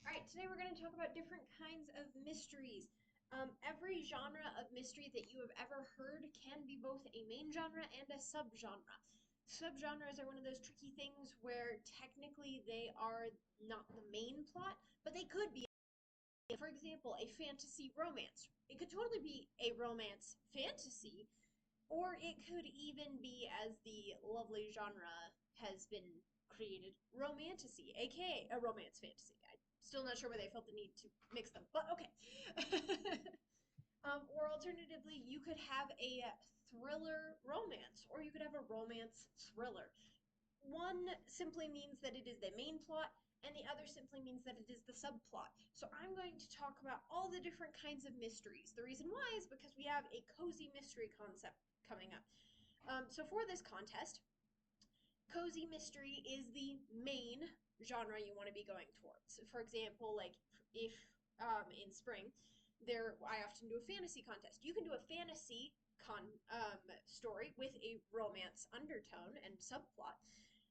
All right, today we're going to talk about different kinds of mysteries. Every genre of mystery that you have ever heard can be both a main genre and a subgenre. Subgenres are one of those tricky things where technically they are not the main plot, but they could be. For example, a fantasy romance. It could totally be a romance fantasy, or it could even be, as the lovely genre has been created, romantasy, aka a romance fantasy. I'm still not sure why they felt the need to mix them, but okay. Or alternatively, you could have a thriller romance, or you could have a romance thriller. One simply means that it is the main plot, and the other simply means that it is the subplot. So I'm going to talk about all the different kinds of mysteries. The reason why is because we have a cozy mystery concept coming up. So for this contest, cozy mystery is the main genre you want to be going towards. For example, like if in spring, there I often do a fantasy contest. You can do a fantasy story with a romance undertone and subplot.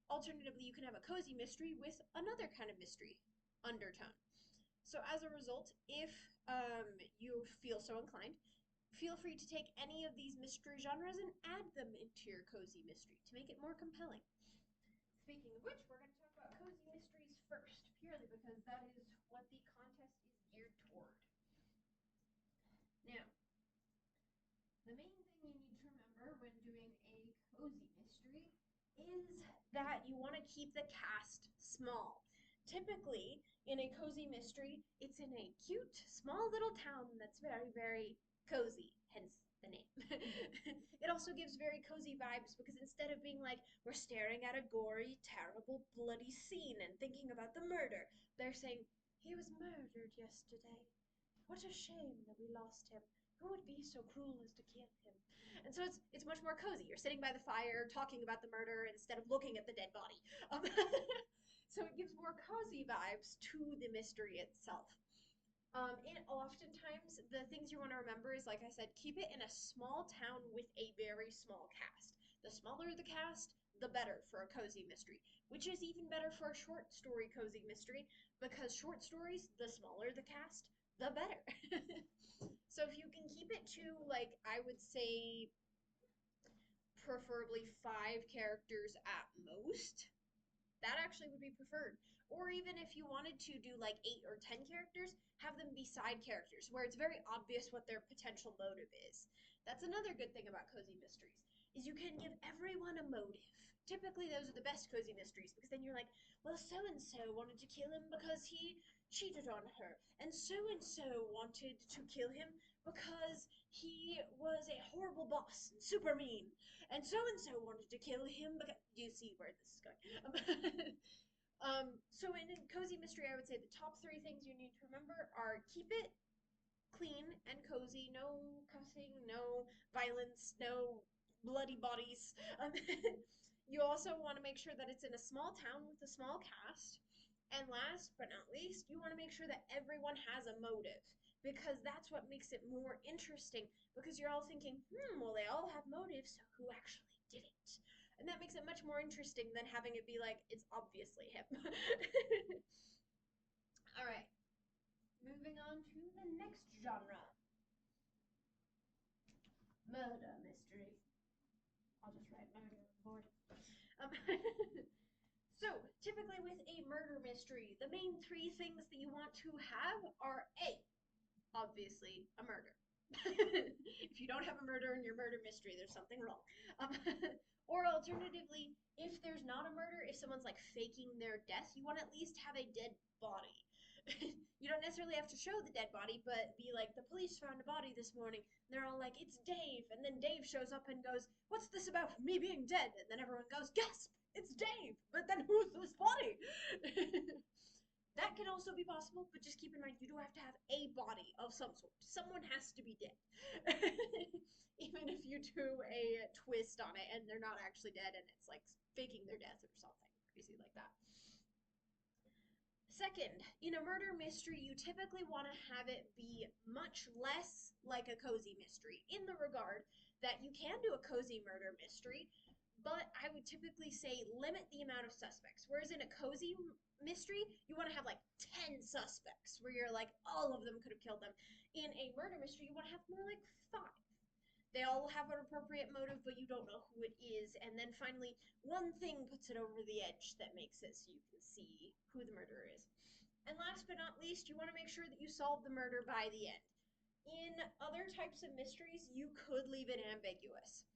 Alternatively, you can have a cozy mystery with another kind of mystery undertone. So as a result, if you feel so inclined, feel free to take any of these mystery genres and add them into your cozy mystery to make it more compelling. Speaking of which, we're going to talk about cozy mysteries first, purely because that is what the contest is geared toward. Now, the main thing you need to remember when doing a cozy mystery is that you want to keep the cast small. Typically, in a cozy mystery, it's in a cute, small little town that's very, very cozy, hence the name. It also gives very cozy vibes because instead of being like, we're staring at a gory, terrible, bloody scene and thinking about the murder, they're saying, he was murdered yesterday. What a shame that we lost him. Who would be so cruel as to kill him? And so it's much more cozy. You're sitting by the fire talking about the murder instead of looking at the dead body. Um, so it gives more cozy vibes to the mystery itself. And oftentimes, the things you want to remember is, like I said, keep it in a small town with a very small cast. The smaller the cast, the better for a cozy mystery, which is even better for a short story cozy mystery because short stories, the smaller the cast, the better. So if you can keep it to, like, I would say, preferably 5 characters at most, that actually would be preferred. Or even if you wanted to do like 8 or 10 characters, have them be side characters where it's very obvious what their potential motive is. That's another good thing about cozy mysteries is you can give everyone a motive. Typically those are the best cozy mysteries because then you're like, well, so and so wanted to kill him because he cheated on her, and so wanted to kill him because he was a horrible boss and super mean, and so wanted to kill him because you see where this is going. So in cozy mystery, I would say the top 3 things you need to remember are keep it clean and cozy, no cussing, no violence, no bloody bodies. You also want to make sure that it's in a small town with a small cast. And last but not least, you want to make sure that everyone has a motive because that's what makes it more interesting. Because you're all thinking, well, they all have motives, so who actually did it? And that makes it much more interesting than having it be like, it's obviously him. All right, moving on to the next genre, murder mystery. I'll just write murder on the board. Um, so, typically with a murder mystery, the main 3 things that you want to have are A, obviously, a murder. If you don't have a murder in your murder mystery, there's something wrong. Um, or alternatively, if there's not a murder, if someone's like faking their death, you want to at least have a dead body. You don't necessarily have to show the dead body, but be like, the police found a body this morning. And they're all like, it's Dave. And then Dave shows up and goes, what's this about me being dead? And then everyone goes, gasp, it's Dave. But then who's this body? That can also be possible, but just keep in mind you do have to have a body of some sort. Someone has to be dead. Even if you do a twist on it and they're not actually dead and it's like faking their death or something crazy like that. Second, in a murder mystery, you typically want to have it be much less like a cozy mystery in the regard that you can do a cozy murder mystery, but I would typically say limit the amount of suspects. Whereas in a cozy mystery, you want to have like 10 suspects where you're like, all of them could have killed them. In a murder mystery, you want to have more like 5. They all have an appropriate motive, but you don't know who it is. And then finally, one thing puts it over the edge that makes it so you can see who the murderer is. And last but not least, you want to make sure that you solve the murder by the end. In other types of mysteries, you could leave it ambiguous.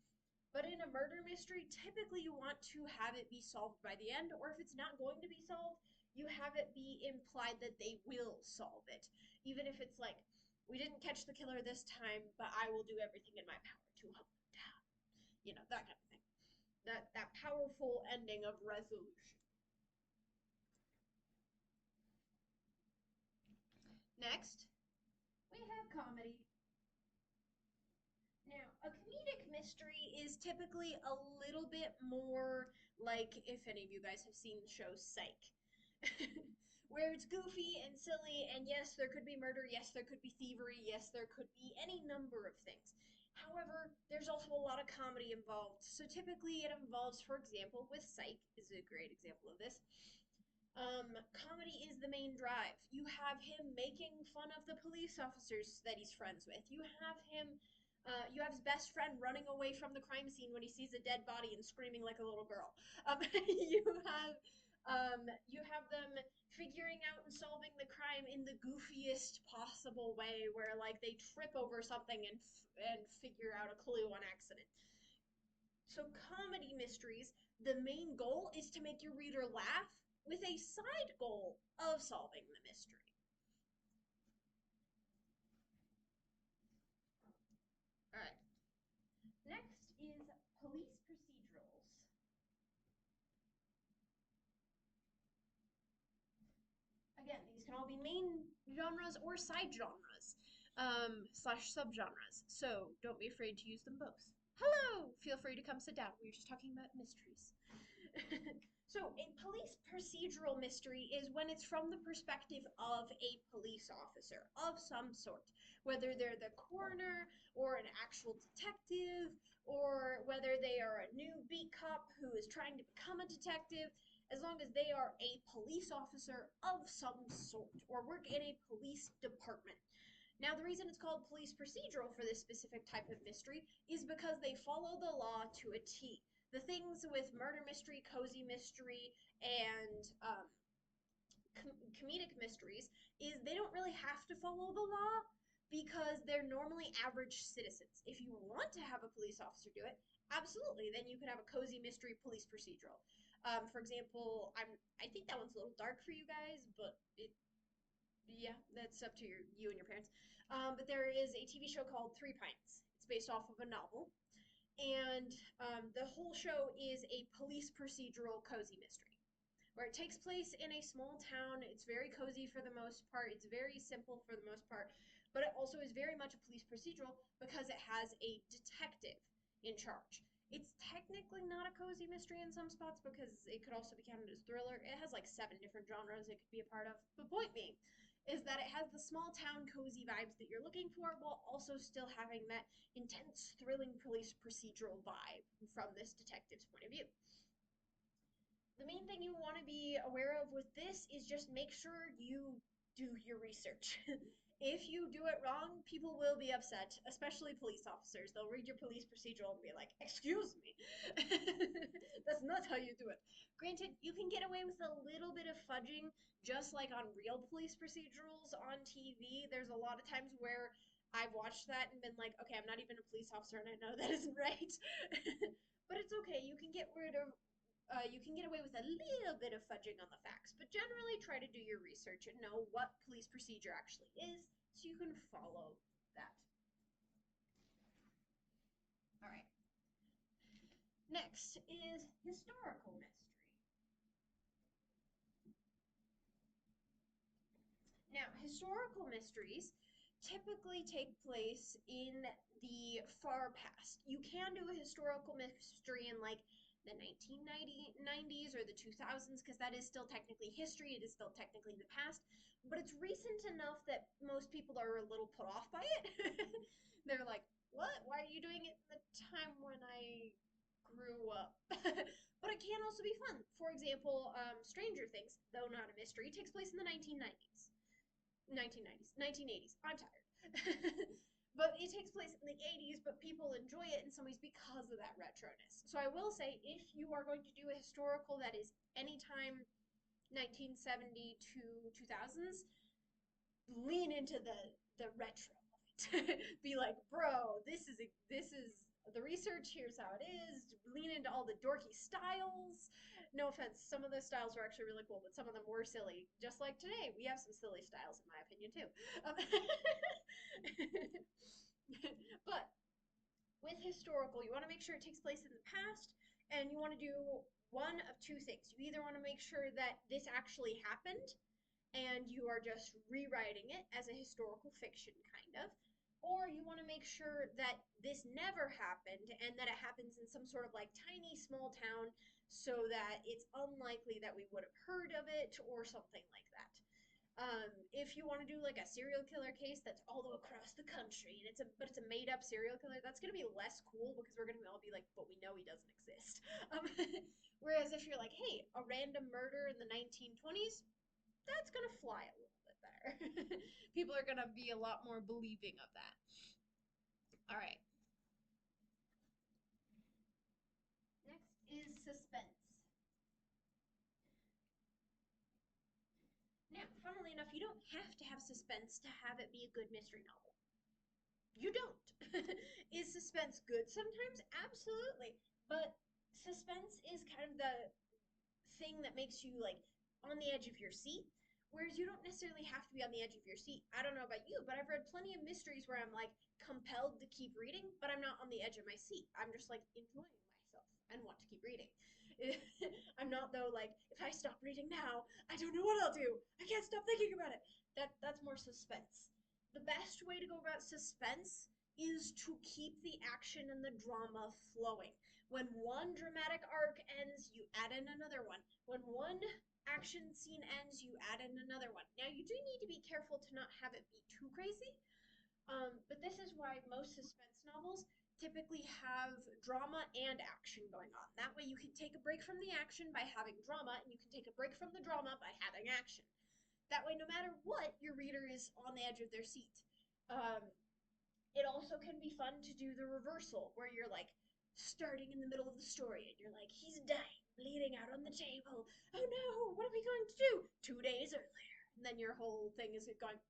But in a murder mystery, typically you want to have it be solved by the end, or if it's not going to be solved, you have it be implied that they will solve it. Even if it's like, we didn't catch the killer this time, but I will do everything in my power to hunt them down. You know, that kind of thing. That powerful ending of resolution. Next, we have comedy. Now, a comedic mystery is typically a little bit more like if any of you guys have seen the show Psych, where it's goofy and silly, and yes, there could be murder, yes, there could be thievery, yes, there could be any number of things. However, there's also a lot of comedy involved. So typically it involves, for example, with Psych is a great example of this. Comedy is the main drive. You have him making fun of the police officers that he's friends with. You have his best friend running away from the crime scene when he sees a dead body and screaming like a little girl. You have them figuring out and solving the crime in the goofiest possible way, where like they trip over something and figure out a clue on accident. So comedy mysteries, the main goal is to make your reader laugh with a side goal of solving the mystery. All right. Next is police procedurals. Again, these can all be main genres or side genres, slash subgenres. So don't be afraid to use them both. Hello! Feel free to come sit down. We were just talking about mysteries. So, a police procedural mystery is when it's from the perspective of a police officer of some sort, whether they're the coroner or an actual detective, or whether they are a new beat cop who is trying to become a detective. As long as they are a police officer of some sort or work in a police department. Now, the reason it's called police procedural for this specific type of mystery is because they follow the law to a T. The things with murder mystery, cozy mystery, and comedic mysteries is they don't really have to follow the law because they're normally average citizens. If you want to have a police officer do it, absolutely, then you could have a cozy mystery police procedural. For example, I think that one's a little dark for you guys, but yeah, that's up to you and your parents. But there is a TV show called Three Pints. It's based off of a novel, and the whole show is a police procedural cozy mystery where it takes place in a small town. It's very cozy for the most part. It's very simple for the most part, but it also is very much a police procedural because it has a detective in charge. It's technically not a cozy mystery in some spots because it could also be counted as thriller. It has like 7 different genres it could be a part of. The point being is that it has the small town cozy vibes that you're looking for while also still having that intense, thrilling police procedural vibe from this detective's point of view. The main thing you want to be aware of with this is just make sure you do your research. If you do it wrong, people will be upset, especially police officers. They'll read your police procedural and be like, "Excuse me, that's not how you do it." Granted, you can get away with a little bit of fudging, just like on real police procedurals on TV. There's a lot of times where I've watched that and been like, "Okay, I'm not even a police officer, and I know that isn't right." But it's okay. You can get away with a little bit of fudging on the facts, but generally try to do your research and know what police procedure actually is so you can follow that. All right. Next is historical mystery. Now, historical mysteries typically take place in the far past. You can do a historical mystery in like the 1990s or the 2000s because that is still technically history, it is still technically the past, but it's recent enough that most people are a little put off by it. They're like, what? Why are you doing it in the time when grew up. But it can also be fun. For example, Stranger Things, though not a mystery, takes place in the 1990s. 1990s, 1980s. I'm tired. But it takes place in the 80s, but people enjoy it in some ways because of that retroness. So I will say, if you are going to do a historical that is anytime 1970 to 2000s, lean into the retro of it. Be like, bro, this is the research. Here's how it is. Lean into all the dorky styles. No offense, some of those styles were actually really cool, but some of them were silly. Just like today, we have some silly styles, in my opinion, too. But with historical, you want to make sure it takes place in the past, and you want to do one of two things. You either want to make sure that this actually happened, and you are just rewriting it as a historical fiction, kind of. Or you want to make sure that this never happened and that it happens in some sort of like tiny small town so that it's unlikely that we would have heard of it or something like that. If you want to do like a serial killer case that's all across the country and it's a made up serial killer, that's gonna be less cool because we're gonna all be like, but we know he doesn't exist. Um, Whereas if you're like, hey, a random murder in the 1920s, that's gonna fly a little bit better. People are gonna be a lot more believing of that. All right. Next is suspense. Now, funnily enough, you don't have to have suspense to have it be a good mystery novel. You don't. Is suspense good sometimes? Absolutely. But suspense is kind of the thing that makes you like on the edge of your seat. Whereas you don't necessarily have to be on the edge of your seat. I don't know about you, but I've read plenty of mysteries where I'm like compelled to keep reading, but I'm not on the edge of my seat. I'm just like enjoying myself and want to keep reading. I'm not though like if I stop reading now, I don't know what I'll do. I can't stop thinking about it. That's more suspense. The best way to go about suspense is to keep the action and the drama flowing. When one dramatic arc ends, you add in another one. When one action scene ends, you add in another one. Now, you do need to be careful to not have it be too crazy, but this is why most suspense novels typically have drama and action going on. That way, you can take a break from the action by having drama, and you can take a break from the drama by having action. That way, no matter what, your reader is on the edge of their seat. Um, it also can be fun to do the reversal, where you're like starting in the middle of the story and you're like, he's dying, bleeding out on the table. Oh no, what are we going to do? 2 days earlier. And then your whole thing is going,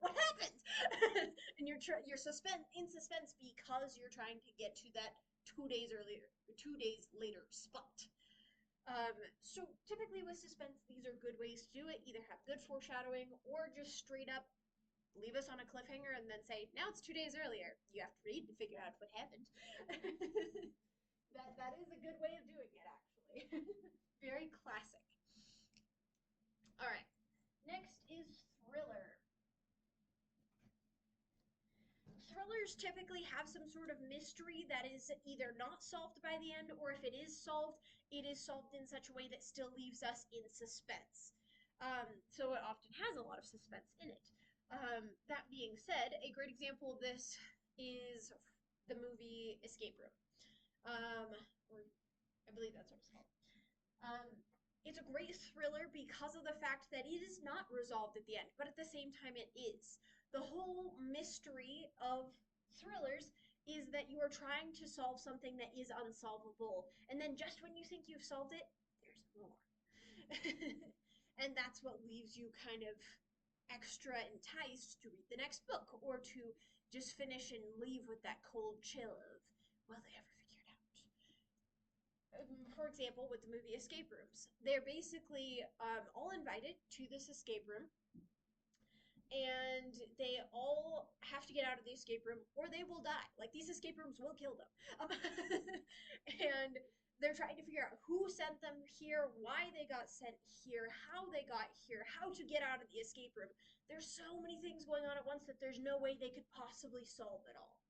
what happened? And you're in suspense because you're trying to get to that 2 days earlier, 2 days later spot. So typically with suspense, these are good ways to do it. Either have good foreshadowing or just straight up leave us on a cliffhanger and then say, now it's 2 days earlier. You have to read to figure out what happened. That is a good way of doing it, actually. Very classic. All right. Next is thriller. Thrillers typically have some sort of mystery that is either not solved by the end, or if it is solved, it is solved in such a way that still leaves us in suspense. So it often has a lot of suspense in it. That being said, a great example of this is the movie Escape Room. Or I believe that's what it's called. Um, it's a great thriller because of the fact that it is not resolved at the end, but at the same time it is. The whole mystery of thrillers is that you are trying to solve something that is unsolvable, and then just when you think you've solved it, there's more. And that's what leaves you kind of extra enticed to read the next book or to just finish and leave with that cold chill of, will they ever figure it out? For example, with the movie Escape Rooms, they're basically all invited to this escape room, and they all have to get out of the escape room or they will die. Like, these escape rooms will kill them. And they're trying to figure out who sent them here, why they got sent here, how they got here, how to get out of the escape room. There's so many things going on at once that there's no way they could possibly solve it all.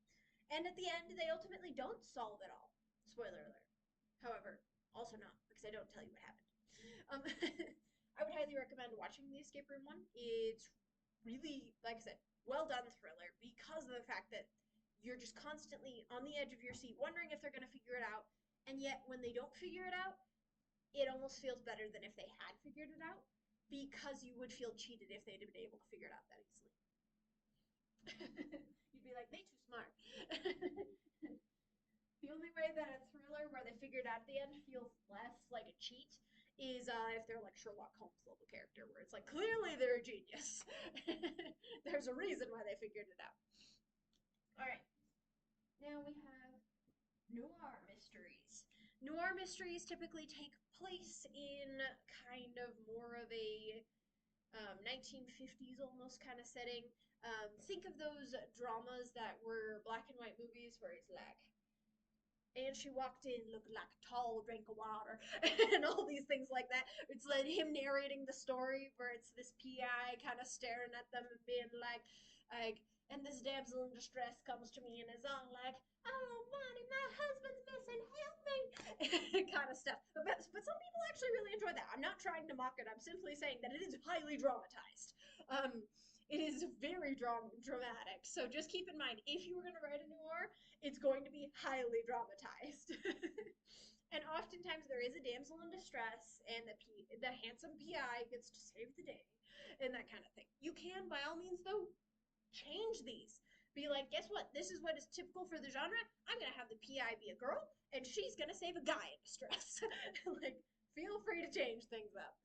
And at the end, they ultimately don't solve it all. Spoiler alert. However, also not, because I don't tell you what happened. I would highly recommend watching the escape room one. It's really, like I said, well done thriller because of the fact that you're just constantly on the edge of your seat, wondering if they're going to figure it out. And yet, when they don't figure it out, it almost feels better than if they had figured it out because you would feel cheated if they'd been able to figure it out that easily. You'd be like, they too smart. The only way that a thriller where they figure it out at the end feels less like a cheat is if they're like Sherlock Holmes level character, where it's like clearly they're a genius. There's a reason why they figured it out. All right, now we have noir mysteries. Noir mysteries typically take place in kind of more of a 1950s almost kind of setting. Think of those dramas that were black and white movies where it's like, and she walked in looking like a tall drink of water, and all these things like that. It's like him narrating the story where it's this PI kind of staring at them and being like, and this damsel in distress comes to me and is all like, "Oh, Bonnie, my husband's missing, help me," kind of stuff. But some people actually really enjoy that. I'm not trying to mock it. I'm simply saying that it is highly dramatized. Um, it is very dramatic. So just keep in mind, if you were going to write a noir, it's going to be highly dramatized. And oftentimes there is a damsel in distress, and the handsome PI gets to save the day, and that kind of thing. You can, by all means, though, change these. Be like, guess what? This is what is typical for the genre. I'm gonna have the PI be a girl, and she's gonna save a guy in distress. Like, feel free to change things up.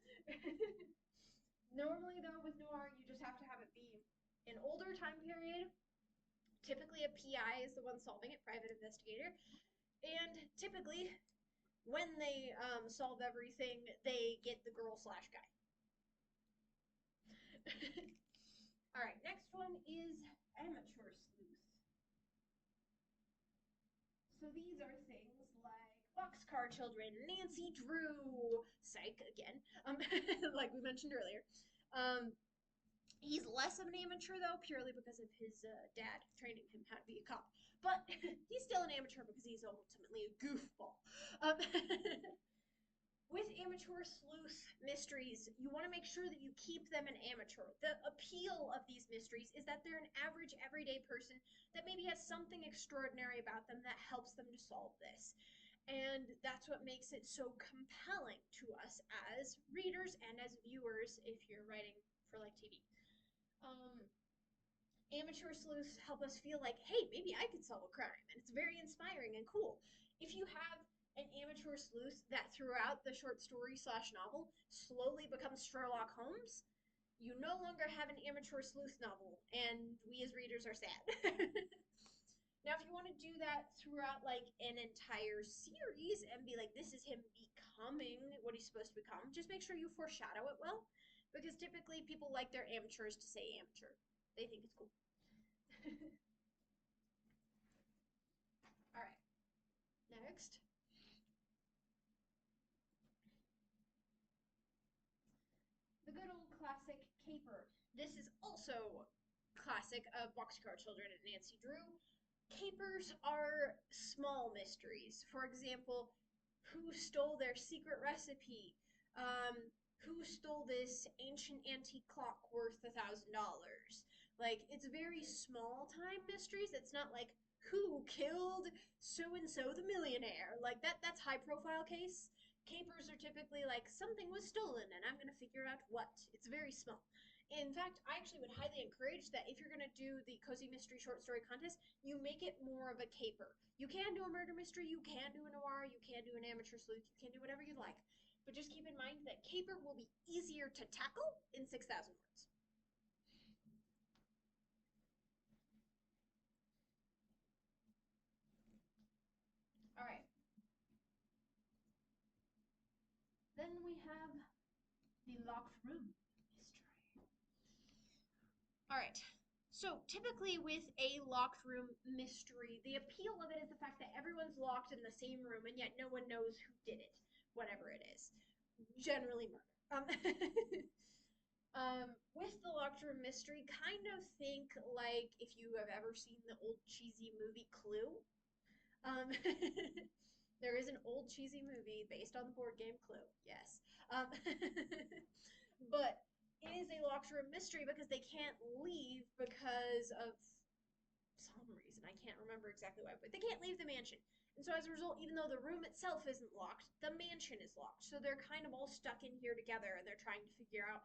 Normally, though, with noir, you just have to have it be an older time period. Typically, a PI is the one solving it, private investigator. And typically, when they solve everything, they get the girl slash guy. All right, next one is amateur sleuth. So these are things like Boxcar Children, Nancy Drew, Psych again, like we mentioned earlier. Um, He's less of an amateur though, purely because of his dad training him how to be a cop. But he's still an amateur because he's ultimately a goofball. Um, with amateur sleuth mysteries, you want to make sure that you keep them an amateur. The appeal of these mysteries is that they're an average, everyday person that maybe has something extraordinary about them that helps them to solve this. And that's what makes it so compelling to us as readers and as viewers if you're writing for like TV. Um, Amateur sleuths help us feel like, hey, maybe I could solve a crime, and it's very inspiring and cool. If you have an amateur sleuth that throughout the short story slash novel slowly becomes Sherlock Holmes, you no longer have an amateur sleuth novel, and we as readers are sad. Now, if you want to do that throughout like an entire series and be like, this is him becoming what he's supposed to become, just make sure you foreshadow it well, because typically people like their amateurs to say amateur. They think it's cool. All right, next. The good old classic caper. This is also classic of Boxcar Children and Nancy Drew. Capers are small mysteries. For example, who stole their secret recipe? Who stole this ancient antique clock worth $1,000? Like, it's very small time mysteries. It's not like who killed so and so the millionaire. Like that's high profile case. Capers are typically like something was stolen and I'm gonna figure out what. It's very small. In fact, I actually would highly encourage that if you're going to do the Cozy Mystery Short Story Contest, you make it more of a caper. You can do a murder mystery, you can do a noir, you can do an amateur sleuth, you can do whatever you'd like. But just keep in mind that caper will be easier to tackle in 6,000 words. All right. Then we have the locked room mystery. All right. So typically with a locked room mystery, the appeal of it is the fact that everyone's locked in the same room and yet no one knows who did it, whatever it is. Generally murder. With the locked room mystery, kind of think like if you have ever seen the old cheesy movie Clue. Um, there is an old cheesy movie based on the board game Clue, yes. But it is a locked room mystery because they can't leave because of some reason. I can't remember exactly why, but they can't leave the mansion. And so as a result, even though the room itself isn't locked, the mansion is locked. So they're kind of all stuck in here together and they're trying to figure out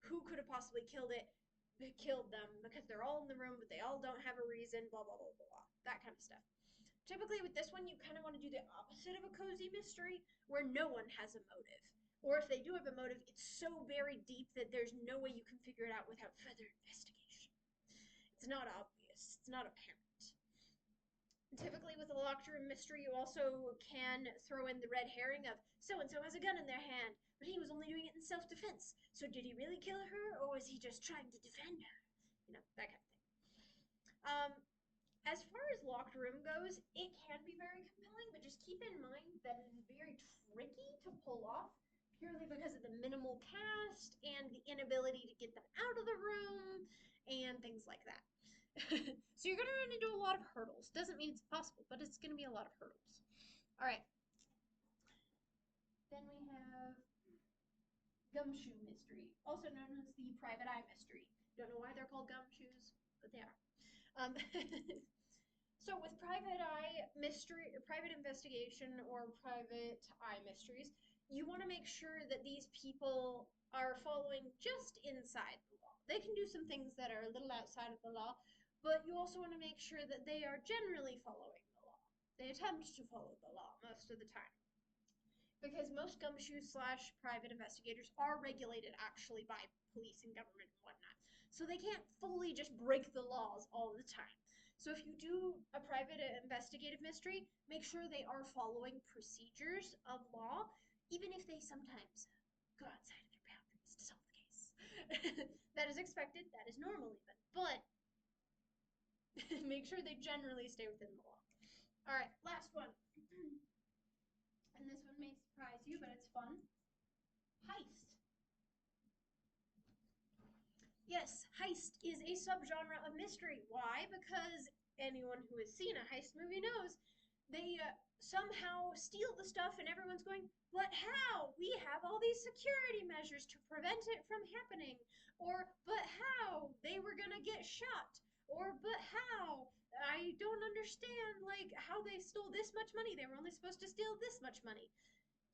who could have possibly killed them because they're all in the room, but they all don't have a reason, blah, blah, blah, blah, blah. That kind of stuff. Typically with this one, you kind of want to do the opposite of a cozy mystery where no one has a motive. Or if they do have a motive, it's so buried deep that there's no way you can figure it out without further investigation. It's not obvious. It's not apparent. Typically, with a locked room mystery, you also can throw in the red herring of so and so has a gun in their hand, but he was only doing it in self defense. So, did he really kill her, or was he just trying to defend her? You know, that kind of thing. As far as locked room goes, it can be very compelling, but just keep in mind that it is very tricky to pull off purely because of the minimal cast and the inability to get them out of the room and things like that. So you're going to run into a lot of hurdles. Doesn't mean it's possible, but it's going to be a lot of hurdles. All right. Then we have Gumshoe Mystery, also known as the Private Eye Mystery. Don't know why they're called gumshoes, but they are. So with private eye mystery, private investigation, or private eye mysteries, you want to make sure that these people are following just inside the law. They can do some things that are a little outside of the law, but you also want to make sure that they are generally following the law. They attempt to follow the law most of the time. Because most gumshoe slash private investigators are regulated actually by police and government and whatnot. So they can't fully just break the laws all the time. So if you do a private investigative mystery, make sure they are following procedures of law, even if they sometimes go outside of their boundaries to solve the case. That is expected, that is normal even, but make sure they generally stay within the law. All right, last one. And this one may surprise you, but it's fun. Heist. Yes, heist is a subgenre of mystery. Why? Because anyone who has seen a heist movie knows they somehow steal the stuff and everyone's going, but how? We have all these security measures to prevent it from happening. Or, but how? They were gonna get shot. Or, but how? I don't understand, like, how they stole this much money. They were only supposed to steal this much money.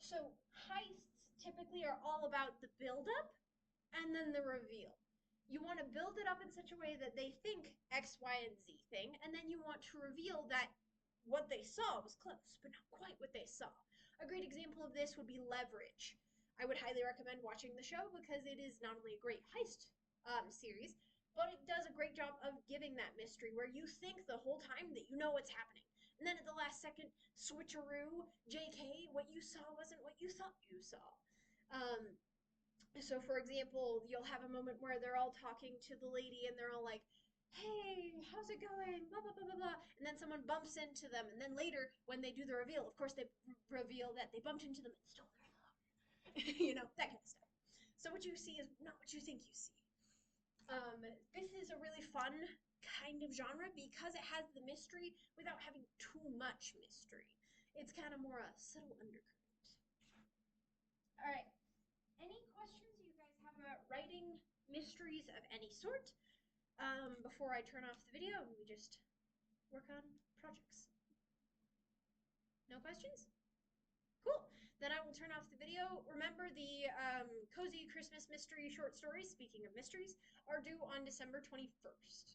So, heists typically are all about the build-up and then the reveal. You want to build it up in such a way that they think X, Y, and Z thing, and then you want to reveal that what they saw was close, but not quite what they saw. A great example of this would be Leverage. I would highly recommend watching the show because it is not only a great heist series, but it does a great job of giving that mystery where you think the whole time that you know what's happening. And then at the last second, switcheroo, JK, what you saw wasn't what you thought you saw. So for example, you'll have a moment where they're all talking to the lady and they're all like, hey, how's it going? Blah, blah, blah, blah, blah. And then someone bumps into them. And then later, when they do the reveal, of course, they reveal that they bumped into them and stole their phone. You know, that kind of stuff. So what you see is not what you think you see. This is a really fun kind of genre because it has the mystery without having too much mystery. It's kind of more a subtle undercurrent. All right. Any questions you guys have about writing mysteries of any sort before I turn off the video and we just work on projects? No questions? Cool. Then I will turn off the video. Remember, the Cozy Christmas Mystery short stories, speaking of mysteries, are due on December 21st.